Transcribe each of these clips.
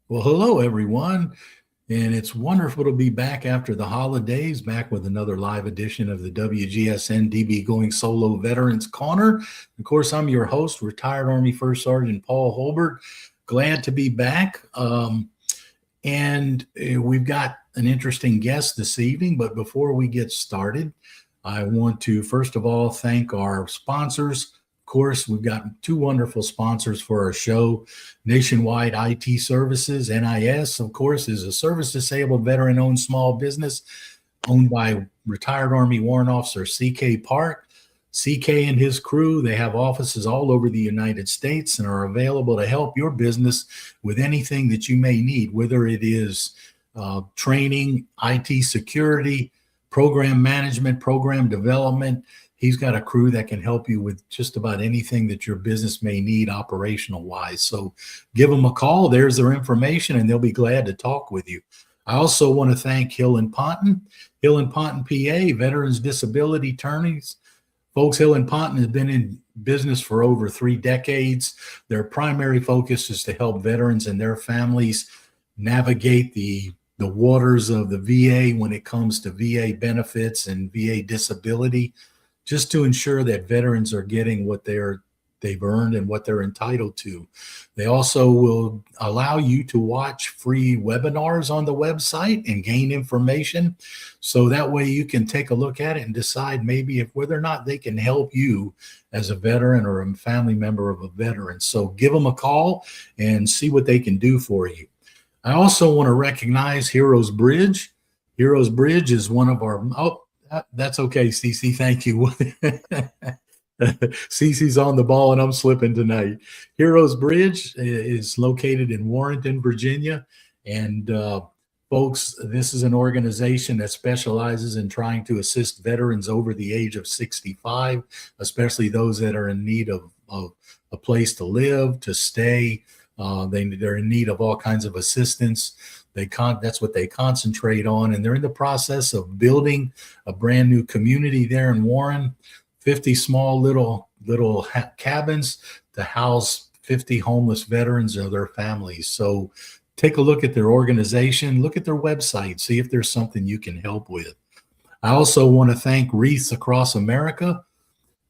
Well, hello, everyone. And it's wonderful to be back after the holidays, back with another live edition of the WGSN-DB Going Solo Veterans Corner. Of course, I'm your host, retired Army First Sergeant Paul Holbert. Glad to be back. And we've got an interesting guest this evening. But before we get started, I want to, first of all, thank our sponsors. Of course, we've got two wonderful sponsors for our show. Nationwide IT Services, NIS, of course, is a service-disabled veteran-owned small business owned by retired Army Warrant Officer C.K. Park. CK and his crew, they have offices all over the United States and are available to help your business with anything that you may need, whether it is training, IT security, program management, program development. He's got a crew that can help you with just about anything that your business may need operational wise. So give them a call. There's their information, and they'll be glad to talk with you. I also want to thank Hill and Ponton. Hill and Ponton, PA, veterans disability attorneys. Folks, Hill and Ponton has been in business for over 3 decades. Their primary focus is to help veterans and their families navigate the waters of the VA when it comes to VA benefits and VA disability, just to ensure that veterans are getting what they've earned and what they're entitled to. They also will allow you to watch free webinars on the website and gain information. So that way you can take a look at it and decide maybe if whether or not they can help you as a veteran or a family member of a veteran. So give them a call and see what they can do for you. I also want to recognize Heroes Bridge. Heroes Bridge is one of our, that's okay, Cece. Thank you. Cece's on the ball and I'm slipping tonight. Heroes Bridge is located in Warrenton, Virginia. And folks, this is an organization that specializes in trying to assist veterans over the age of 65, especially those that are in need of a place to live, to stay. They're in need of all kinds of assistance. That's what they concentrate on, and they're in the process of building a brand new community there in Warren, 50 small little cabins to house 50 homeless veterans or their families. So take a look at their organization, look at their website, see if there's something you can help with. I also want to thank Wreaths Across America.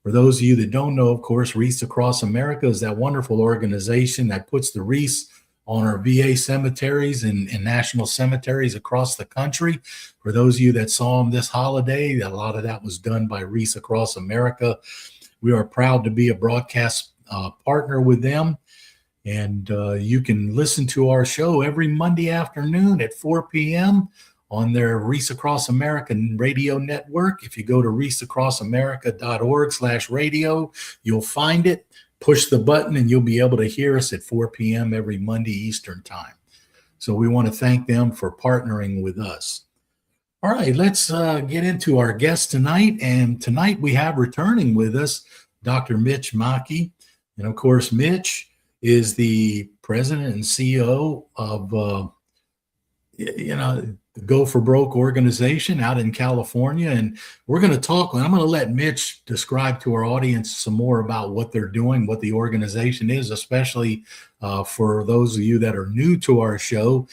For those of you that don't know, of course, Wreaths Across America is that wonderful organization that puts the wreaths on our VA cemeteries and national cemeteries across the country. For those of you that saw them this holiday, a lot of that was done by Wreaths Across America. We are proud to be a broadcast partner with them. And you can listen to our show every Monday afternoon at 4 p.m. on their Wreaths Across America radio network. If you go to wreathsacrossamerica.org/radio, you'll find it. Push the button and you'll be able to hear us at 4 p.m. every Monday Eastern time. So we want to thank them for partnering with us. All right, let's get into our guest tonight. And tonight we have returning with us Dr. Mitch Maki. And of course, Mitch is the president and CEO of the Go for Broke organization out in California. And we're going to talk, and I'm going to let Mitch describe to our audience some more about what they're doing, what the organization is, especially for those of you that are new to our show.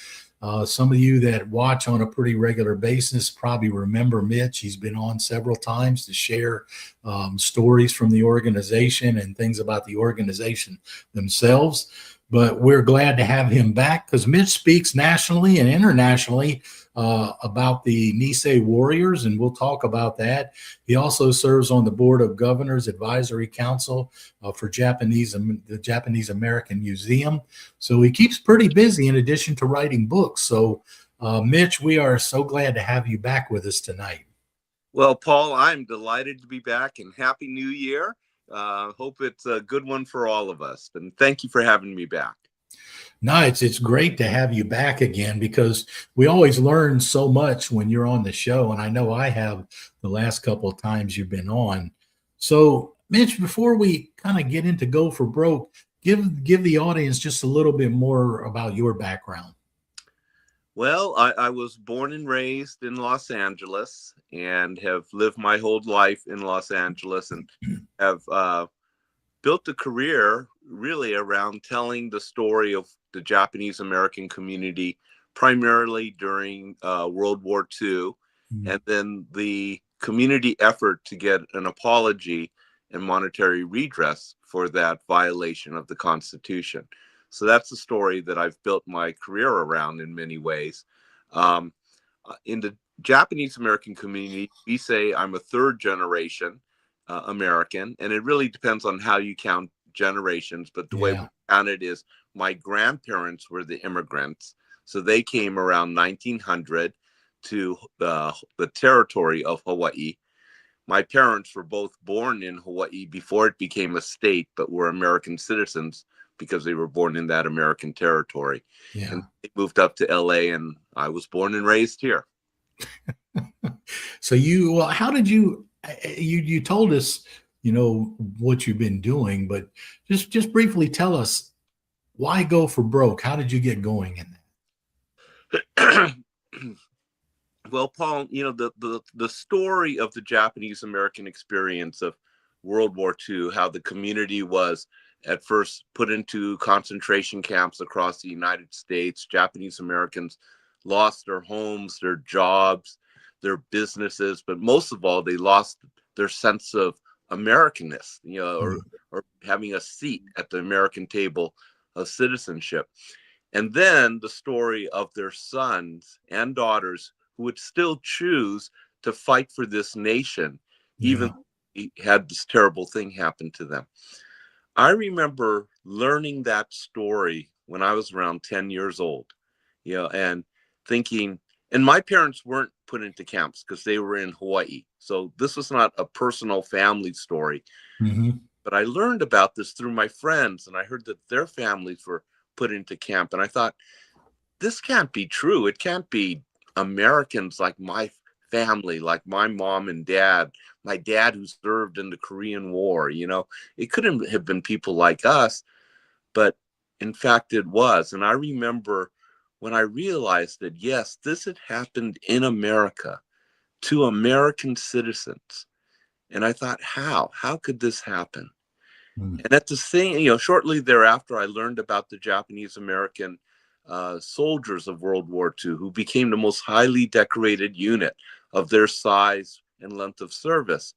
Some of you that watch on a pretty regular basis probably remember Mitch. He's been on several times to share stories from the organization and things about the organization themselves. But we're glad to have him back because Mitch speaks nationally and internationally about the Nisei Warriors, and we'll talk about that. He also serves on the Board of Governors Advisory Council for the Japanese American Museum. So he keeps pretty busy in addition to writing books. So, Mitch, we are so glad to have you back with us tonight. Well, Paul, I'm delighted to be back, and Happy New Year. Hope it's a good one for all of us. And thank you for having me back. No, it's great to have you back again because we always learn so much when you're on the show. And I know I have the last couple of times you've been on. So, Mitch, before we kind of get into Go for Broke, give the audience just a little bit more about your background. Well, I was born and raised in Los Angeles and have lived my whole life in Los Angeles and have built a career really around telling the story of the Japanese American community, primarily during World War II, and then the community effort to get an apology and monetary redress for that violation of the Constitution. So that's the story that I've built my career around in many ways. Um, in the Japanese American community, we say I'm a third generation American, and it really depends on how you count generations. But the way we count it is my grandparents were the immigrants. So they came around 1900 to the territory of Hawaii. My parents were both born in Hawaii before it became a state, but were American citizens because they were born in that American territory. Yeah. And they moved up to LA, and I was born and raised here. So how did you told us, what you've been doing, but just briefly tell us, why Go for Broke? How did you get going in that? Well, Paul, the story of the Japanese American experience of World War II, how the community was at first put into concentration camps across the United States. Japanese Americans lost their homes, their jobs, their businesses, but most of all, they lost their sense of Americanness, or having a seat at the American table of citizenship. And then the story of their sons and daughters who would still choose to fight for this nation, even though had this terrible thing happen to them. I remember learning that story when I was around 10 years old, and thinking, and my parents weren't put into camps because they were in Hawaii. So this was not a personal family story. Mm-hmm. But I learned about this through my friends, and I heard that their families were put into camp. And I thought, this can't be true. It can't be Americans like my family, like my mom and dad, my dad who served in the Korean War. It couldn't have been people like us, but in fact it was. And I remember when I realized that, yes, this had happened in America to American citizens. And I thought, how could this happen? And at the same, shortly thereafter, I learned about the Japanese American soldiers of World War II, who became the most highly decorated unit of their size and length of service.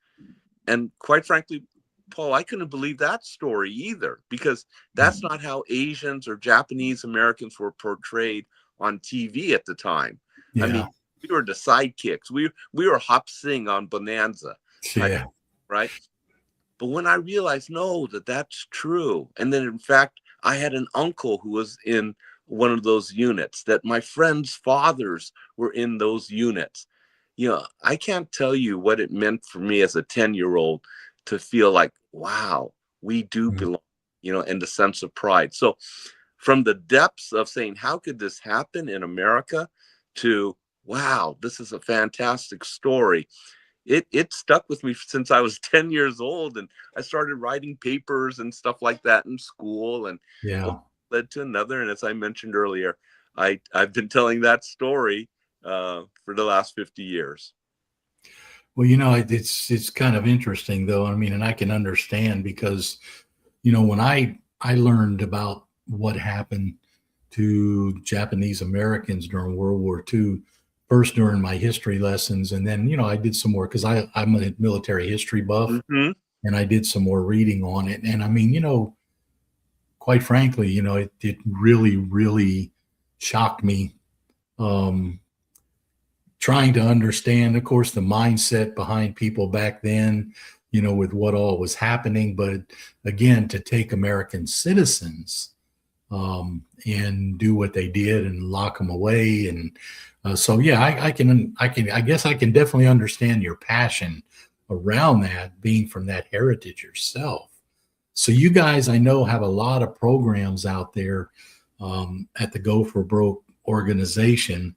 And quite frankly, Paul, I couldn't believe that story either, because that's not how Asians or Japanese Americans were portrayed on TV at the time. Yeah. I mean, we were the sidekicks. We were Hop Sing on Bonanza, right? But when I realized, no, that's true. And then, in fact, I had an uncle who was in one of those units, that my friends' fathers were in those units. I can't tell you what it meant for me as a 10-year-old to feel like, wow, we do belong, and the sense of pride. So from the depths of saying, how could this happen in America, to, wow, this is a fantastic story. It stuck with me since I was 10 years old, and I started writing papers and stuff like that in school, and led to another. And as I mentioned earlier, I've been telling that story for the last 50 years. Well, it's kind of interesting, though. I mean, and I can understand, because, when I learned about what happened to Japanese Americans during World War II, first during my history lessons, and then, I did some more, because I'm a military history buff, and I did some more reading on it. And I mean, quite frankly, it really, really shocked me, trying to understand, of course, the mindset behind people back then, with what all was happening. But again, to take American citizens and do what they did and lock them away. And so, yeah, I guess I can definitely understand your passion around that, being from that heritage yourself. So you guys, I know, have a lot of programs out there at the Go for Broke organization.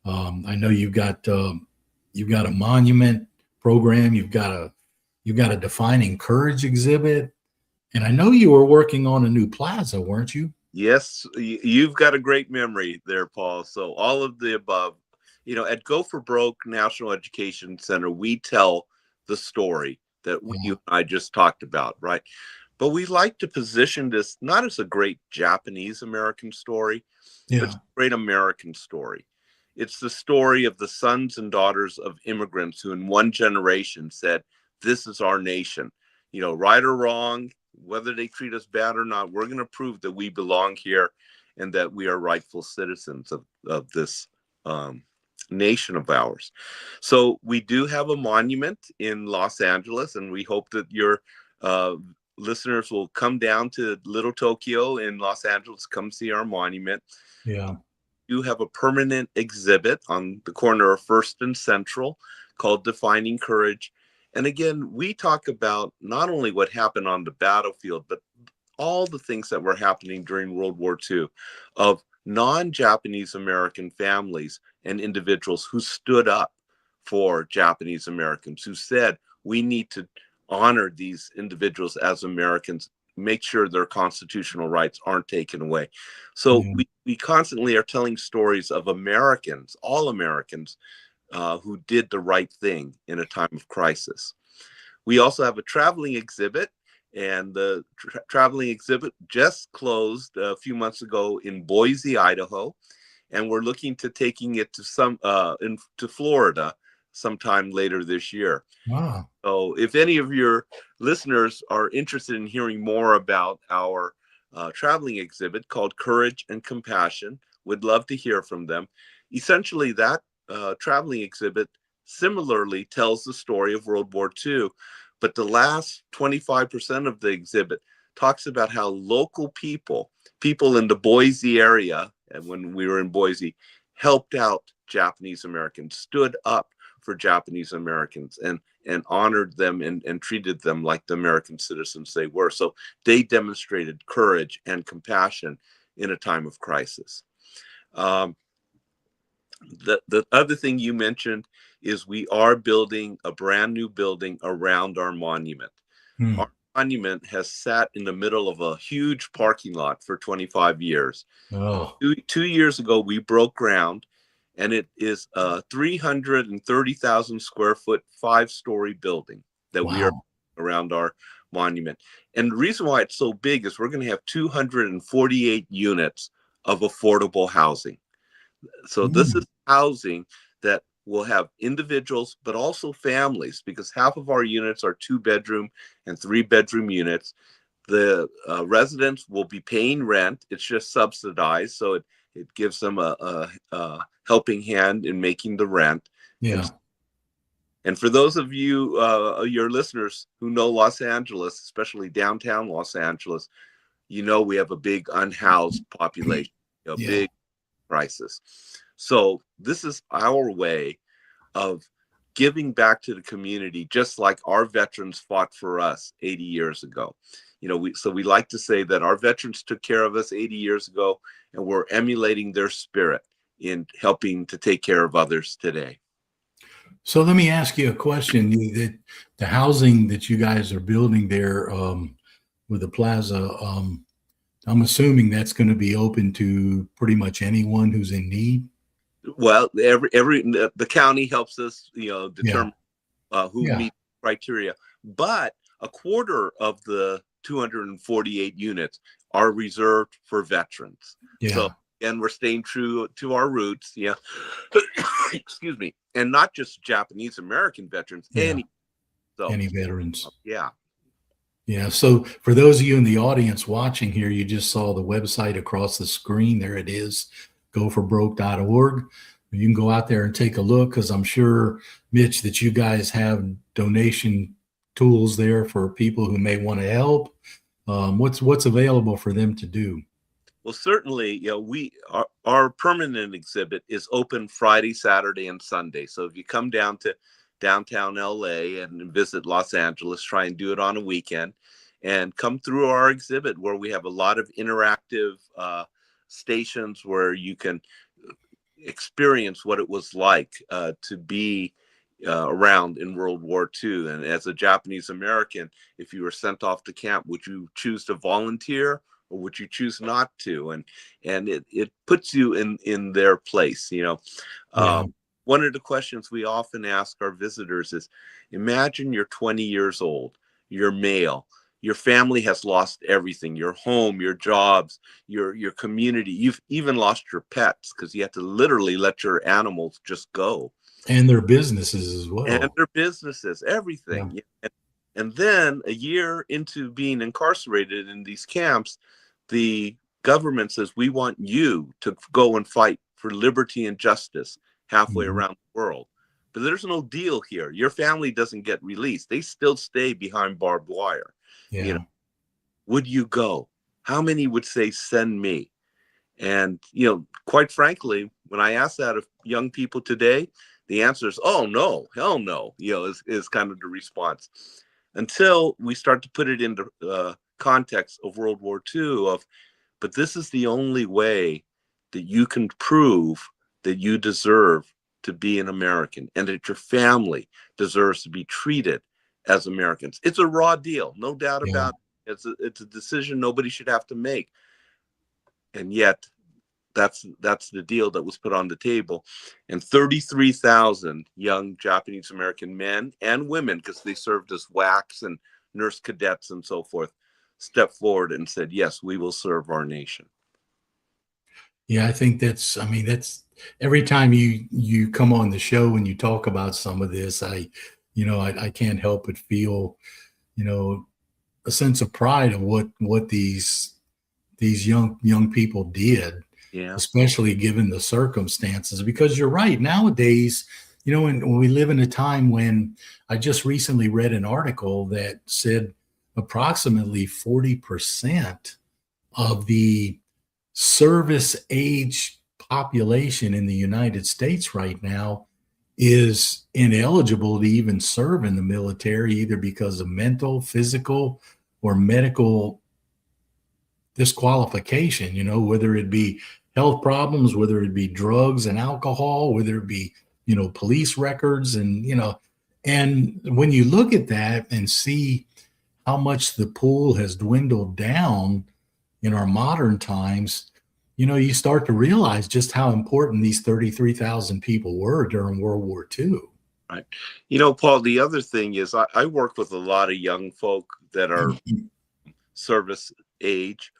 I know you've got a monument program. You've got a Defining Courage exhibit, and I know you were working on a new plaza, weren't you? Yes, you've got a great memory there, Paul. So all of the above. At Go for Broke National Education Center, we tell the story that you and I just talked about, right? But we like to position this not as a great Japanese American story, but Yeah. a great American story. It's the story of the sons and daughters of immigrants who in one generation said, this is our nation. You know, right or wrong, whether they treat us bad or not, we're going to prove that we belong here and that we are rightful citizens of this nation of ours. So we do have a monument in Los Angeles, and we hope that your uh, listeners will come down to Little Tokyo in Los Angeles, come see our monument. Yeah. You have a permanent exhibit on the corner of First and Central called Defining Courage. And again, we talk about not only what happened on the battlefield, but all the things that were happening during World War II of non-Japanese American families and individuals who stood up for Japanese Americans, who said, we need to honor these individuals as Americans, make sure their constitutional rights aren't taken away. So Yeah. we constantly are telling stories of Americans, all Americans, who did the right thing in a time of crisis. We also have a traveling exhibit, and the traveling exhibit just closed a few months ago in Boise, Idaho, and we're looking to taking it to to Florida sometime later this year. Wow. So if any of your listeners are interested in hearing more about our traveling exhibit called Courage and Compassion, would love to hear from them. Essentially, that traveling exhibit similarly tells the story of World War II, but the last 25% of the exhibit talks about how local people in the Boise area, and when we were in Boise, helped out Japanese Americans, stood up for Japanese Americans, and honored them and treated them like the American citizens they were. So they demonstrated courage and compassion in a time of crisis. Um, the other thing you mentioned is we are building a brand new building around our monument. Hmm. Our monument has sat in the middle of a huge parking lot for 25 years. Oh, 2 years ago, we broke ground, and it is a 330,000 square foot, 5-story building that we are wow. around our monument. And the reason why it's so big is we're going to have 248 units of affordable housing. So this is Hmm. housing that will have individuals, but also families, because half of our units are 2-bedroom and 3-bedroom units. The residents will be paying rent. It's just subsidized, so it gives them a helping hand in making the rent. Yeah. And for those of you, your listeners who know Los Angeles, especially downtown Los Angeles, you know we have a big unhoused population, a Yeah. big crisis. So this is our way of giving back to the community, just like our veterans fought for us 80 years ago. You know, we like to say that our veterans took care of us 80 years ago, and we're emulating their spirit in helping to take care of others today. So let me ask you a question. The housing that you guys are building there with the plaza, I'm assuming that's going to be open to pretty much anyone who's in need. Well, the county helps us, Yeah. determine who Yeah. meets criteria, but a quarter of the 248 units are reserved for veterans. So, Yeah. and we're staying true to our roots. Yeah. Excuse me. And not just Japanese American veterans, Yeah. so Any veterans. yeah. Yeah. So for those of you in the audience watching here, you just saw the website across the screen. There it is, goforbroke.org. You can go out there and take a look, because I'm sure, Mitch, that you guys have donation tools there for people who may want to help. What's available for them to do? Well, certainly, our permanent exhibit is open Friday, Saturday, and Sunday. So if you come down to downtown LA and visit Los Angeles, try and do it on a weekend, and come through our exhibit where we have a lot of interactive stations where you can experience what it was like to be around in World War II. And as a Japanese American, if you were sent off to camp, would you choose to volunteer, or would you choose not to? And it puts you in their place. Yeah. One of the questions we often ask our visitors is, imagine you're 20 years old, you're male, your family has lost everything, your home, your jobs, your community. You've even lost your pets because you have to literally let your animals just go. And their businesses as well. And their businesses, Yeah. everything. And then a year into being incarcerated in these camps, the government says, we want you to go and fight for liberty and justice halfway Mhm. around the world. But there's no deal here. Your family doesn't get released. They still stay behind barbed wire. Yeah. Would you go? How many would say, send me? And, quite frankly, when I ask that of young people today, the answer is, oh, no, hell no, is kind of the response. Until we start to put it into context of World War II but this is the only way that you can prove that you deserve to be an American and that your family deserves to be treated as Americans. It's a raw deal, no doubt about it. It's a decision nobody should have to make. And yet that's the deal that was put on the table. And 33,000 young Japanese American men and women, because they served as WACs and nurse cadets and so forth, stepped forward and said, yes, we will serve our nation. Yeah, I think that's every time you come on the show and you talk about some of this, I can't help but feel, a sense of pride of what these young people did, Yeah. especially given the circumstances. Because you're right, nowadays, when we live in a time when I just recently read an article that said approximately 40% of the service age population in the United States right now is ineligible to even serve in the military, either because of mental, physical, or medical disqualification, whether it be health problems, whether it be drugs and alcohol, whether it be, police records. And when you look at that and see how much the pool has dwindled down in our modern times, you start to realize just how important these 33,000 people were during World War II. Right. Paul, the other thing is I work with a lot of young folk that are service age.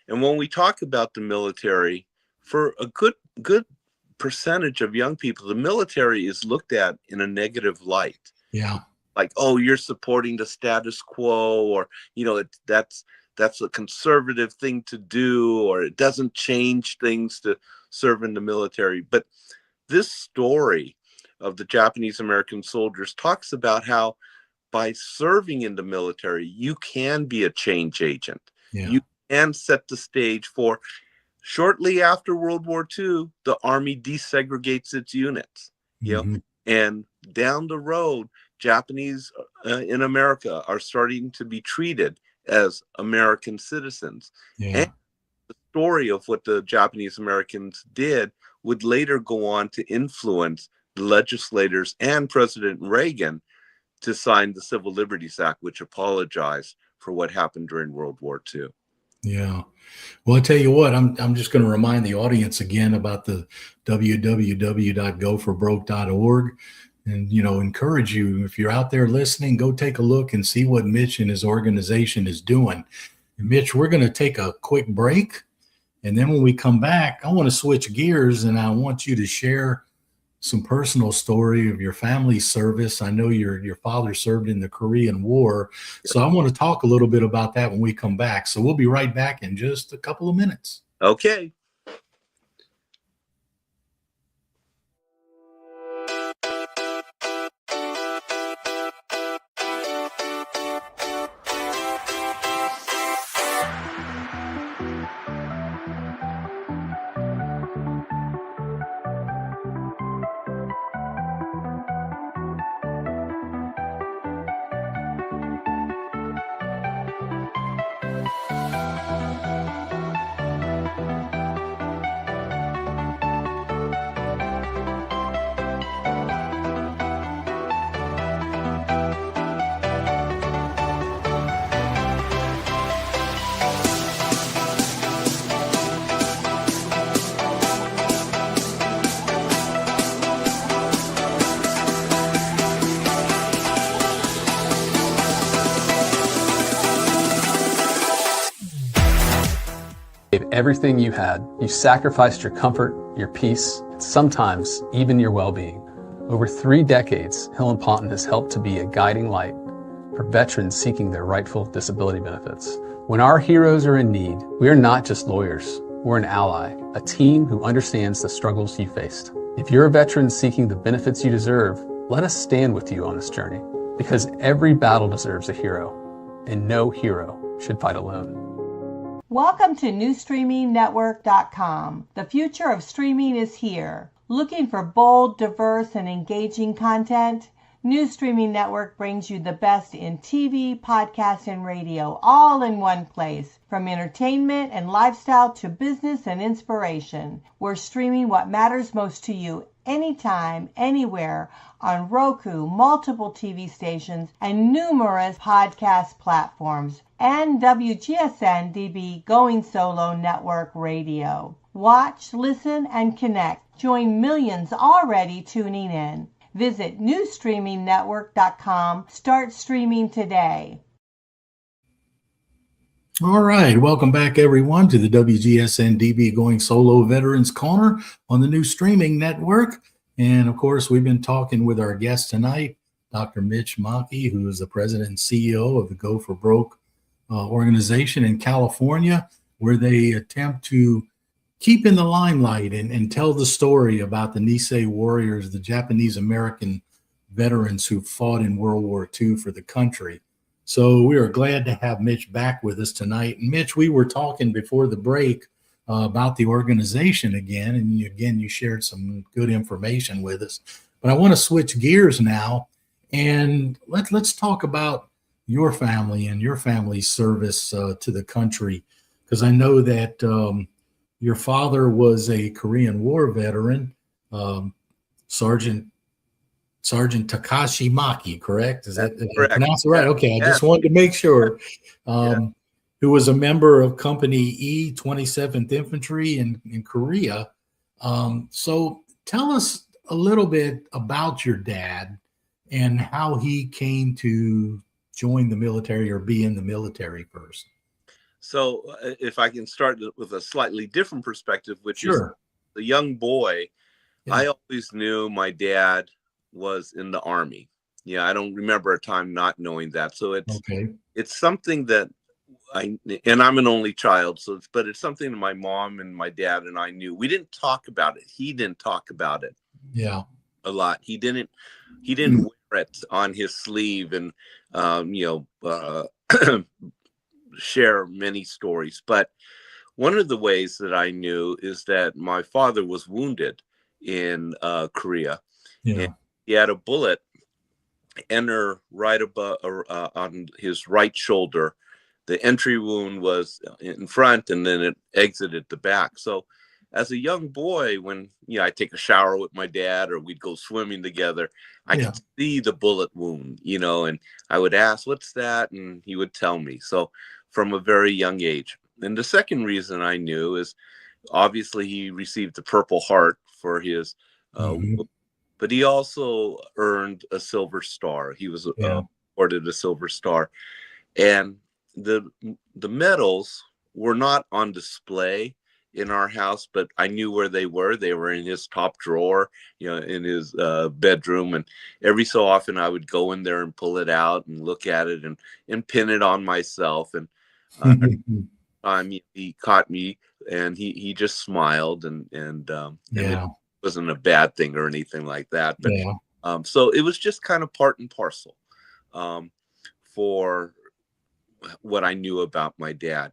And when we talk about the military, for a good percentage of young people, the military is looked at in a negative light. Yeah. Like, oh, you're supporting the status quo, or, that's a conservative thing to do, or it doesn't change things to serve in the military. But this story of the Japanese American soldiers talks about how by serving in the military, you can be a change agent. Yeah. You can set the stage for, shortly after World War II, the Army desegregates its units, and down the road, Japanese in America are starting to be treated as American citizens. Yeah. And the story of what the Japanese Americans did would later go on to influence the legislators and President Reagan to sign the Civil Liberties Act, which apologized for what happened during World War II. Yeah. Well, I tell you what, I'm just going to remind the audience again about the www.goforbroke.org, and encourage you, if you're out there listening, go take a look and see what Mitch and his organization is doing. And Mitch, we're going to take a quick break, and then when we come back, I want to switch gears and I want you to share some personal story of your family service. I know your father served in the Korean War, so I want to talk a little bit about that when we come back. So we'll be right back in just a couple of minutes. Okay. everything you had. You sacrificed your comfort, your peace, and sometimes even your well-being. Over 3 decades, Hill & Ponton has helped to be a guiding light for veterans seeking their rightful disability benefits. When our heroes are in need, we are not just lawyers. We're an ally, a team who understands the struggles you faced. If you're a veteran seeking the benefits you deserve, let us stand with you on this journey, because every battle deserves a hero, and no hero should fight alone. Welcome to newstreamingnetwork.com. The future of streaming is here. Looking for bold, diverse, and engaging content? New Streaming Network brings you the best in TV, podcast, and radio, all in one place. From entertainment and lifestyle to business and inspiration, we're streaming what matters most to you anytime, anywhere, on Roku, multiple TV stations, and numerous podcast platforms, and WGSN-DB Going Solo Network Radio. Watch, listen, and connect. Join millions already tuning in. Visit newstreamingnetwork.com. Start streaming today. All right. Welcome back, everyone, to the WGSN-DB Going Solo Veterans Corner on the New Streaming Network. And, of course, we've been talking with our guest tonight, Dr. Mitch Maki, who is the president and CEO of the Go for Broke organization in California, where they attempt to keep in the limelight and tell the story about the Nisei warriors, the Japanese American veterans who fought in World War II for the country. So we are glad to have Mitch back with us tonight. And Mitch, we were talking before the break about the organization again, and you shared some good information with us. But I want to switch gears now, and let's talk about your family and your family's service to the country, because I know that your father was a Korean War veteran, Sergeant Takashi Maki, correct? Is that correct? Pronounced it right? Okay, I Yeah. just wanted to make sure. Yeah. Who was a member of Company E, 27th Infantry in Korea. So tell us a little bit about your dad and how he came to join the military or be in the military first. So if I can start with a slightly different perspective, which Sure. is the young boy, Yeah. I always knew my dad was in the Army. Yeah, I don't remember a time not knowing that. So it's something that and I'm an only child, but it's something that my mom and my dad and I knew. We didn't talk about it. He didn't talk about it. Yeah. A lot. He didn't wear it on his sleeve and share many stories. But one of the ways that I knew is that my father was wounded in Korea. Yeah. And he had a bullet enter right above on his right shoulder. The entry wound was in front, and then it exited the back. So as a young boy, when I take a shower with my dad or we'd go swimming together, I could see the bullet wound, and I would ask, "What's that?" And he would tell me. So from a very young age. And the second reason I knew is obviously he received the Purple Heart for his but he also earned a Silver Star. He was awarded a Silver Star. And the medals were not on display in our house, but I knew where they were. They were in his top drawer, in his bedroom. And every so often I would go in there and pull it out and look at it and pin it on myself. And he caught me and he just smiled and it wasn't a bad thing or anything like that. But so it was just kind of part and parcel for what I knew about my dad.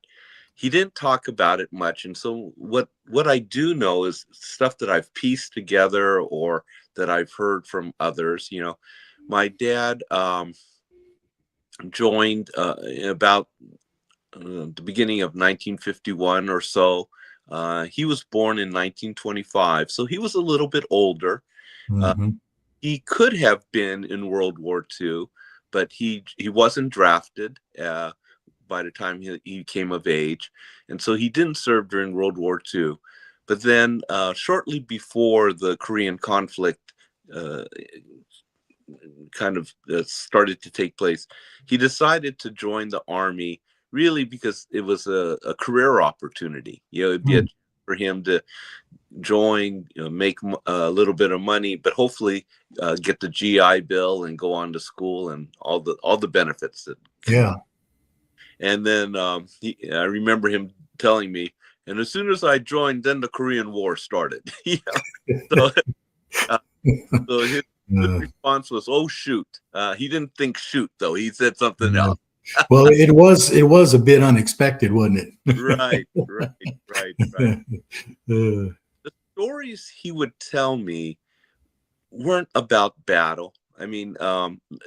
He didn't talk about it much. And so what I do know is stuff that I've pieced together or that I've heard from others. My dad joined about the beginning of 1951 or so. He was born in 1925, so he was a little bit older. He could have been in World War II, but he wasn't drafted by the time he came of age. And so he didn't serve during World War II. But then shortly before the Korean conflict kind of started to take place, he decided to join the Army really because it was a career opportunity. It'd be for him to join, make a little bit of money, but hopefully get the GI Bill and go on to school and all the benefits that. Yeah. And then I remember him telling me, and as soon as I joined, then the Korean War started. So, so his response was, "Oh shoot!" He didn't think shoot though. He said something else. Well, it was a bit unexpected, wasn't it? Right. The stories he would tell me weren't about battle. I mean,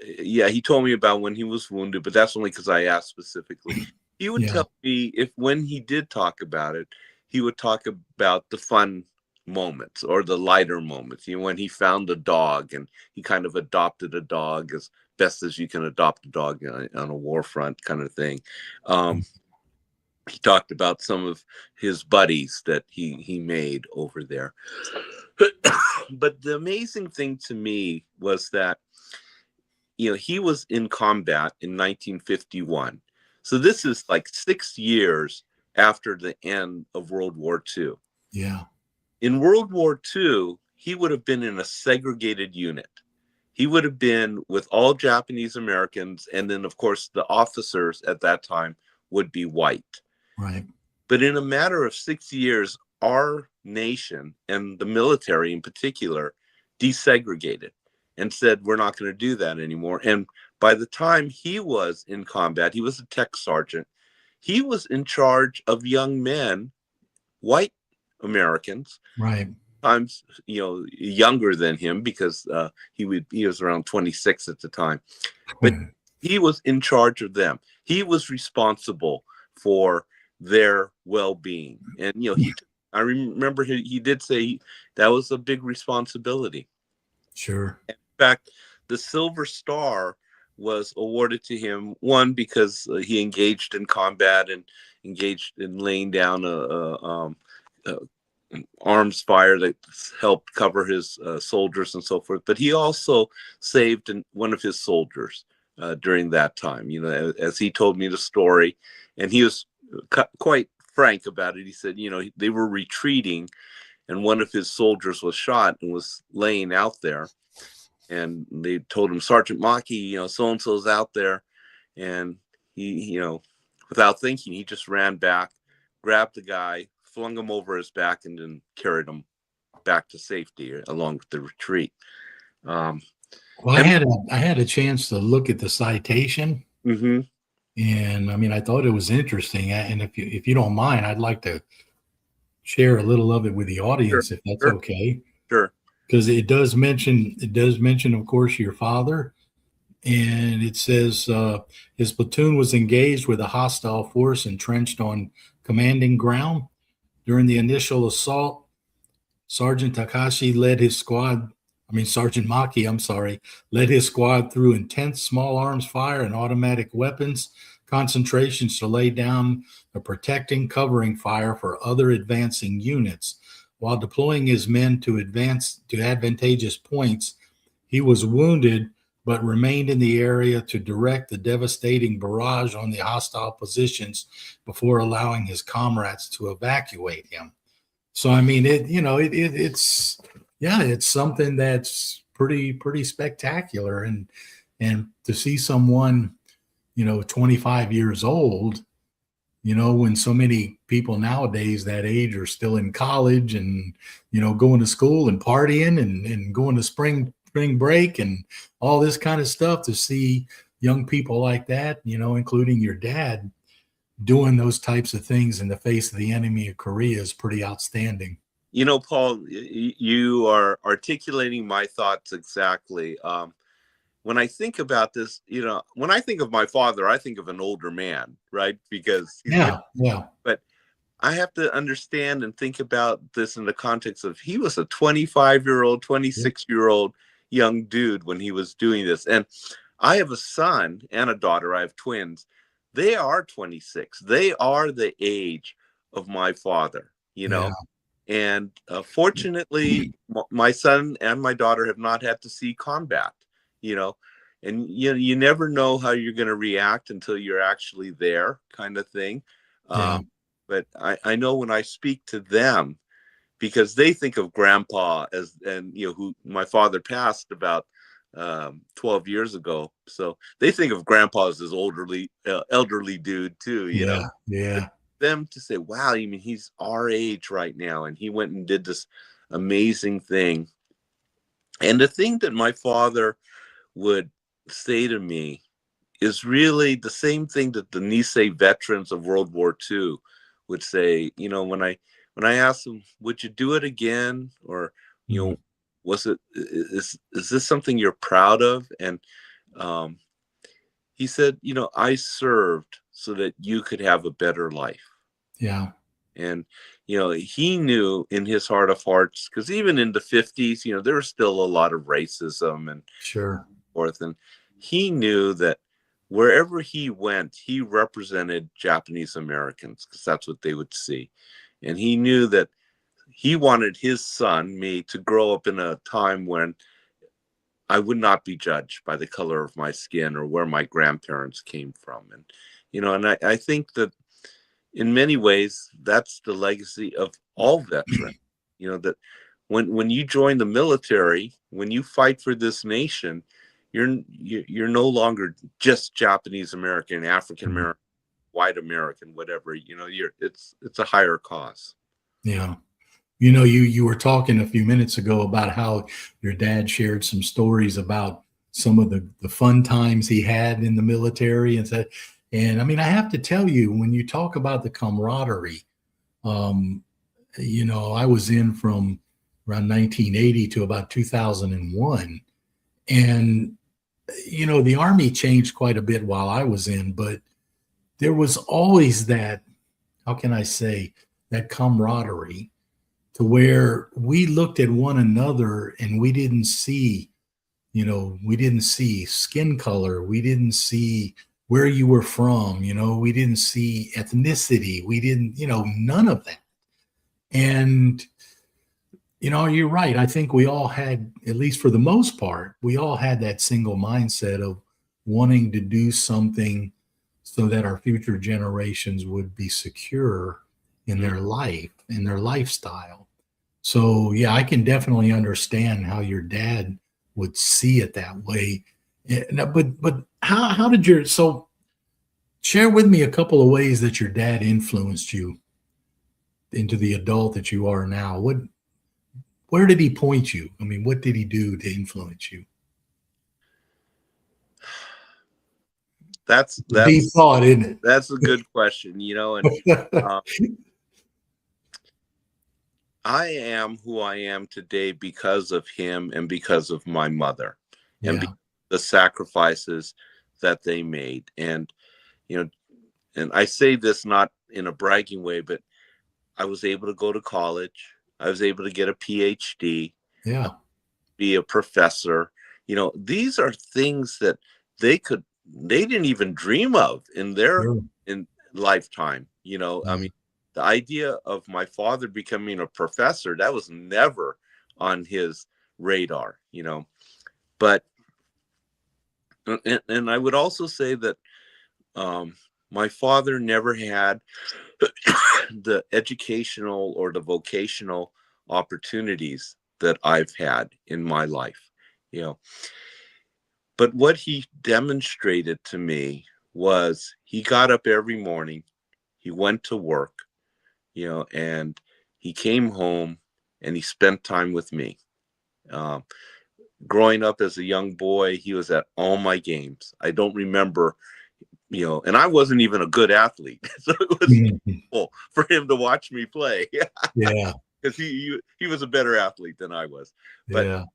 he told me about when he was wounded, but that's only because I asked specifically. He would tell me when he did talk about it, he would talk about the fun moments or the lighter moments. When he found a dog and he kind of adopted a dog as best as you can adopt a dog on a war front kind of thing. He talked about some of his buddies that he made over there. But the amazing thing to me was that, he was in combat in 1951. So this is like 6 years after the end of World War II. Yeah. In World War II, he would have been in a segregated unit. He would have been with all Japanese Americans. And then, of course, the officers at that time would be white. Right. But in a matter of 6 years, our nation and the military in particular desegregated and said, we're not going to do that anymore. And by the time he was in combat, he was a tech sergeant. He was in charge of young men, white Americans, right, times younger than him because he was around 26 at the time. But he was in charge of them. He was responsible for their well-being, and I remember he did say that was a big responsibility. Sure. In fact, the Silver Star was awarded to him, one, because he engaged in combat and engaged in laying down a arms fire that helped cover his soldiers and so forth. But he also saved one of his soldiers during that time. As he told me the story, and he was quite frank about it. He said, they were retreating, and one of his soldiers was shot and was laying out there. And they told him, Sergeant Maki, so-and-so's out there. And he, without thinking, he just ran back, grabbed the guy, flung him over his back, and then carried him back to safety along with the retreat. Well, I had a chance to look at the citation. Mm-hmm. And I mean, I thought it was interesting. And if you don't mind, I'd like to share a little of it with the audience, if that's okay. Sure. Because it does mention, of course, your father. And it says his platoon was engaged with a hostile force entrenched on commanding ground. During the initial assault, Sergeant Maki, led his squad through intense small arms fire and automatic weapons concentrations to lay down a protecting covering fire for other advancing units. While deploying his men to advance to advantageous points, he was wounded but remained in the area to direct the devastating barrage on the hostile positions before allowing his comrades to evacuate him. So, I mean, it's something that's pretty spectacular. And to see someone, 25 years old, when so many people nowadays that age are still in college and, going to school and partying and going to spring break and all this kind of stuff, to see young people like that, including your dad, doing those types of things in the face of the enemy of Korea is pretty outstanding. Paul, you are articulating my thoughts exactly. When I think about this, when I think of my father, I think of an older man, right? Because yeah. But I have to understand and think about this in the context of he was a 25-year-old, 26-year-old young dude when he was doing this. And I have a son and a daughter. I have twins. They are 26. They are the age of my father, And fortunately, my son and my daughter have not had to see combat, and you never know how you're going to react until you're actually there, kind of thing. Yeah. But I know when I speak to them, because they think of grandpa as, and who my father passed about 12 years ago, so they think of grandpa as this elderly dude too. Yeah. Yeah. Them to say, wow, you mean he's our age right now, and he went and did this amazing thing. And the thing that my father would say to me is really the same thing that the Nisei veterans of World War II would say. When I asked them, would you do it again? Or, is this something you're proud of? And he said, I served so that you could have a better life. Yeah. And, he knew in his heart of hearts, because even in the 50s, there was still a lot of racism and Sure. forth. And he knew that wherever he went, he represented Japanese Americans, because that's what they would see. And he knew that he wanted his son, me, to grow up in a time when I would not be judged by the color of my skin or where my grandparents came from. And, and I think that in many ways, that's the legacy of all veterans, that when you join the military, when you fight for this nation, you're no longer just Japanese American, African American, white American, whatever. It's a higher cause. Yeah. You were talking a few minutes ago about how your dad shared some stories about some of the fun times he had in the military and said, and I mean, I have to tell you, when you talk about the camaraderie, I was in from around 1980 to about 2001. And, the Army changed quite a bit while I was in, but there was always that, how can I say, that camaraderie to where we looked at one another and we didn't see skin color. We didn't see where you were from, we didn't see ethnicity. We didn't, none of that. And, you're right. I think we all had, at least for the most part, we all had that single mindset of wanting to do something so that our future generations would be secure in their life, in their lifestyle. So, yeah, I can definitely understand how your dad would see it that way. But how did so share with me a couple of ways that your dad influenced you into the adult that you are now. Where did he point you? I mean, what did he do to influence you? That's deep thought, isn't it? That's a good question, and I am who I am today because of him and because of my mother, and the sacrifices that they made. And, and I say this not in a bragging way, but I was able to go to college. I was able to get a PhD, be a professor. These are things that they didn't even dream of in their lifetime. I mean, the idea of my father becoming a professor, that was never on his radar, but, and I would also say that my father never had the educational or the vocational opportunities that I've had in my life, but what he demonstrated to me was he got up every morning, he went to work, and he came home and he spent time with me. Growing up as a young boy, he was at all my games. I don't remember, and I wasn't even a good athlete. So it was cool for him to watch me play. Yeah. Because he was a better athlete than I was. But,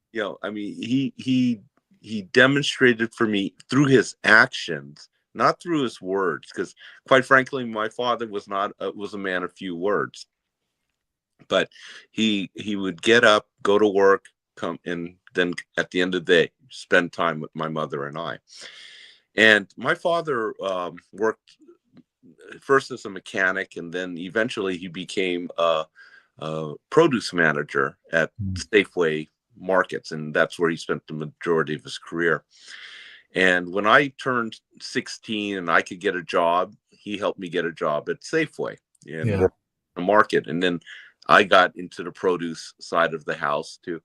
I mean, he demonstrated for me through his actions, not through his words, because quite frankly, my father was a man of few words. But he would get up, go to work, come, and then at the end of the day, spend time with my mother and I. And my father worked first as a mechanic, and then eventually he became a produce manager at Safeway markets, and that's where he spent the majority of his career. And when I turned 16 and I could get a job, he helped me get a job at Safeway and work in the market. And then I got into the produce side of the house too.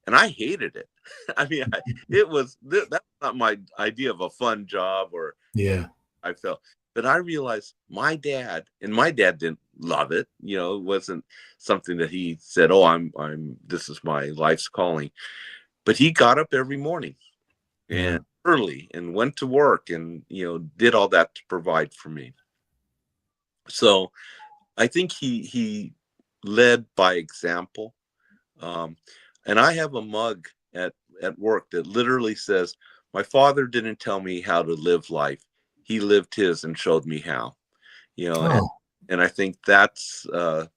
And I hated it. I mean, that's not my idea of a fun job or I felt. But I realized my dad didn't love it. You know, it wasn't something that he said, "Oh, this is my life's calling." But he got up every morning and early and went to work and, you know, did all that to provide for me. So I think he led by example. And I have a mug at work that literally says, "My father didn't tell me how to live life. He lived his and showed me how." You know, and I think that's what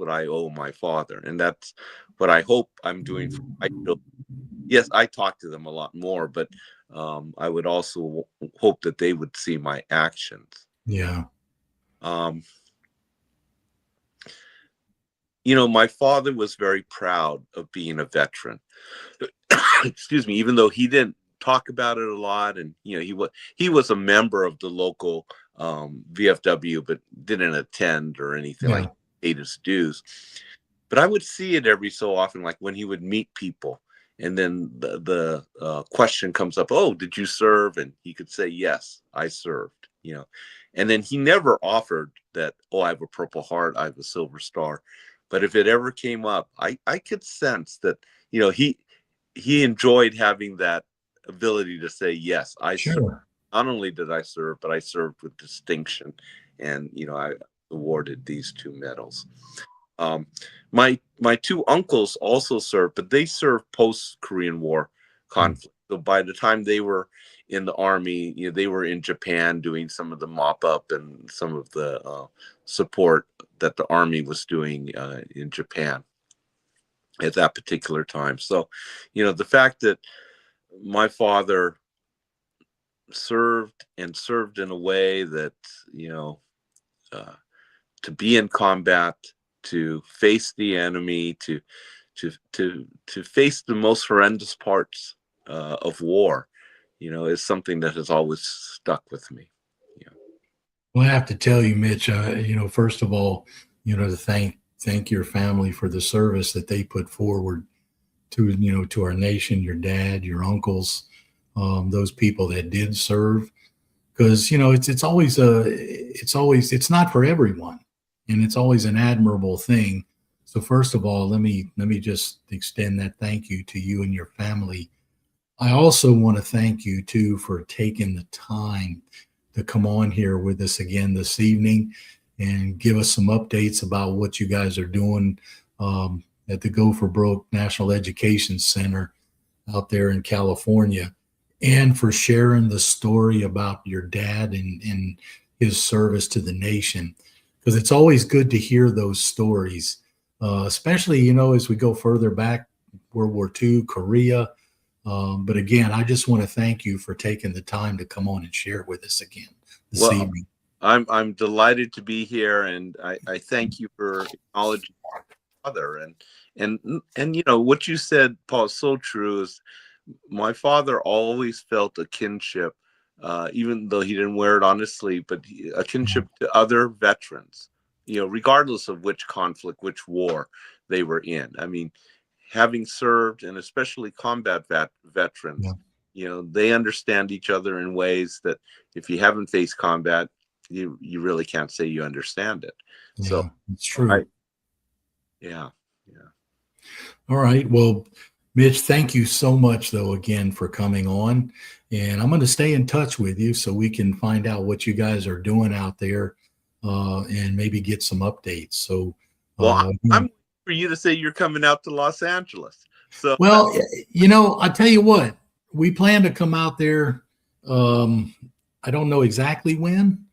I owe my father, and that's what I hope I'm doing for my children. Yes, I talk to them a lot more, but I would also hope that they would see my actions. Yeah. You know, my father was very proud of being a veteran. Excuse me, even though he didn't talk about it a lot, and you know, he was a member of the local VFW, but didn't attend or anything like paid his dues. But I would see it every so often, like when he would meet people, and then the question comes up, "Oh, did you serve?" And he could say, "Yes, I served." You know, and then he never offered that, "Oh, I have a Purple Heart, I have a Silver Star." But if it ever came up, I could sense that, you know, he enjoyed having that ability to say, "Yes, I served. Not only did I serve, but I served with distinction." And, you know, I awarded these 2 medals. My 2 uncles also served, but they served post-Korean War conflict. So by the time they were in the Army, you know, they were in Japan doing some of the mop-up and some of the support that the Army was doing in Japan at that particular time. So, you know, the fact that my father served in a way that, you know, to be in combat, to face the enemy, to face the most horrendous parts of war, you know, is something that has always stuck with me. Yeah. Well, I have to tell you, Mitch, you know, first of all, you know, to thank your family for the service that they put forward to, you know, to our nation, your dad, your uncles, those people that did serve, because, you know, it's not for everyone, and it's always an admirable thing. So first of all, let me just extend that thank you to you and your family. I also want to thank you too for taking the time to come on here with us again this evening and give us some updates about what you guys are doing at the Go for Broke National Education Center out there in California, and for sharing the story about your dad and his service to the nation. Because it's always good to hear those stories, especially, you know, as we go further back, World War II, Korea. But again, I just want to thank you for taking the time to come on and share it with us again this evening. I'm delighted to be here, and I thank you for acknowledging my father. And you know, what you said, Paul, is so true. Is my father always felt a kinship, even though he didn't wear it on his sleeve, but a kinship to other veterans, you know, regardless of which conflict, which war they were in. I mean, having served, and especially combat veterans, you know, they understand each other in ways that if you haven't faced combat, you really can't say you understand it. Yeah, so it's true. Yeah. All right. Well, Mitch, thank you so much, though, again, for coming on. And I'm going to stay in touch with you so we can find out what you guys are doing out there and maybe get some updates. So, well, I'm for you to say you're coming out to Los Angeles. So, well, you know, I tell you what, we plan to come out there. I don't know exactly when,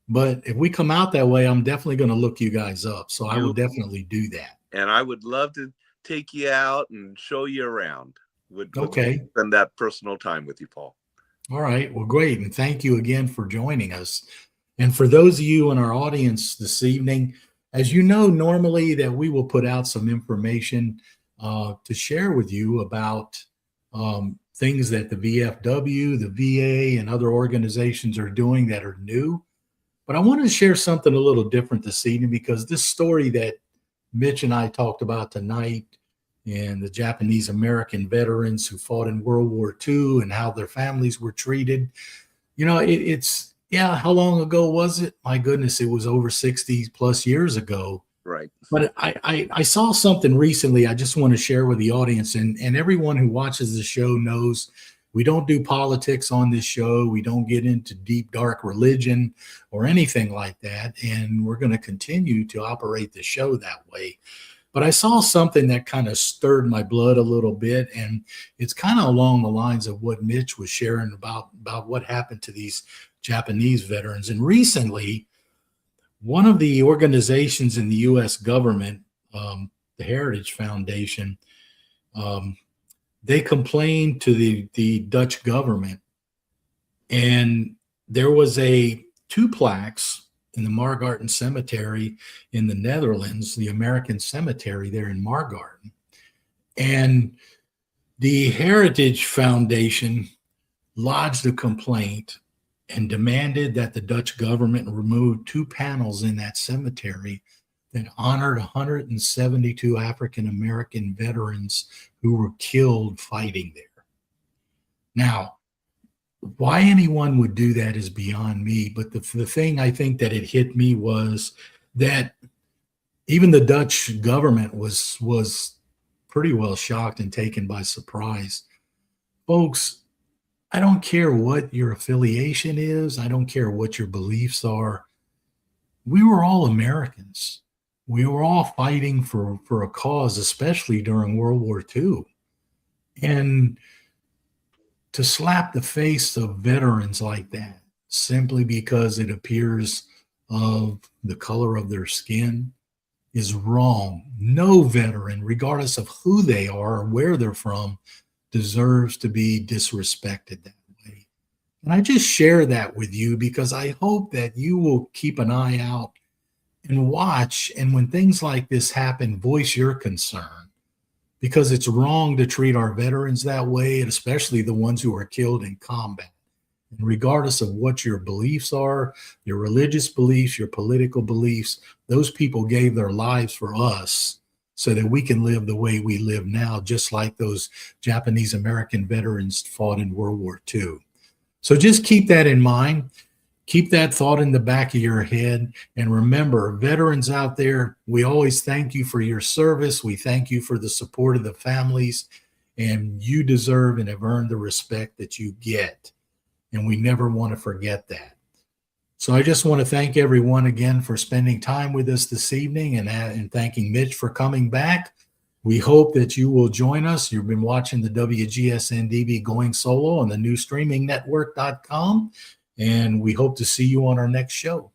but if we come out that way, I'm definitely going to look you guys up. So I will definitely do that. And I would love to take you out and show you around. Would spend that personal time with you, Paul. All right. Well, great. And thank you again for joining us. And for those of you in our audience this evening, as you know, normally that we will put out some information to share with you about things that the VFW, the VA, and other organizations are doing that are new. But I wanted to share something a little different this evening, because this story that Mitch and I talked about tonight, and the Japanese American veterans who fought in World War II and how their families were treated, it's how long ago was it? My goodness, it was over 60 plus years ago. Right. But I saw something recently I just want to share with the audience, and everyone who watches the show knows we don't do politics on this show. We don't get into deep, dark religion or anything like that. And we're going to continue to operate the show that way. But I saw something that kind of stirred my blood a little bit. And it's kind of along the lines of what Mitch was sharing about what happened to these Japanese veterans. And recently, one of the organizations in the U.S. government, the Heritage Foundation, they complained to the Dutch government, and there was two plaques in the Margarten Cemetery in the Netherlands, the American cemetery there in Margarten. And the Heritage Foundation lodged a complaint and demanded that the Dutch government remove two panels in that cemetery that honored 172 African-American veterans who were killed fighting there. Now, why anyone would do that is beyond me, but the thing I think that it hit me was that even the Dutch government was pretty well shocked and taken by surprise. Folks, I don't care what your affiliation is. I don't care what your beliefs are. We were all Americans. We were all fighting for a cause, especially during World War II. And to slap the face of veterans like that, simply because it appears of the color of their skin, is wrong. No veteran, regardless of who they are or where they're from, deserves to be disrespected that way. And I just share that with you because I hope that you will keep an eye out and watch, and when things like this happen, voice your concern, because it's wrong to treat our veterans that way, and especially the ones who are killed in combat. And regardless of what your beliefs are, your religious beliefs, your political beliefs, those people gave their lives for us so that we can live the way we live now, just like those Japanese American veterans fought in World War II. So just keep that in mind. Keep that thought in the back of your head. And remember, veterans out there, we always thank you for your service. We thank you for the support of the families, and you deserve and have earned the respect that you get. And we never want to forget that. So I just want to thank everyone again for spending time with us this evening, and thanking Mitch for coming back. We hope that you will join us. You've been watching the WGSN-DB Going Solo on the newstreamingnetwork.com. And we hope to see you on our next show.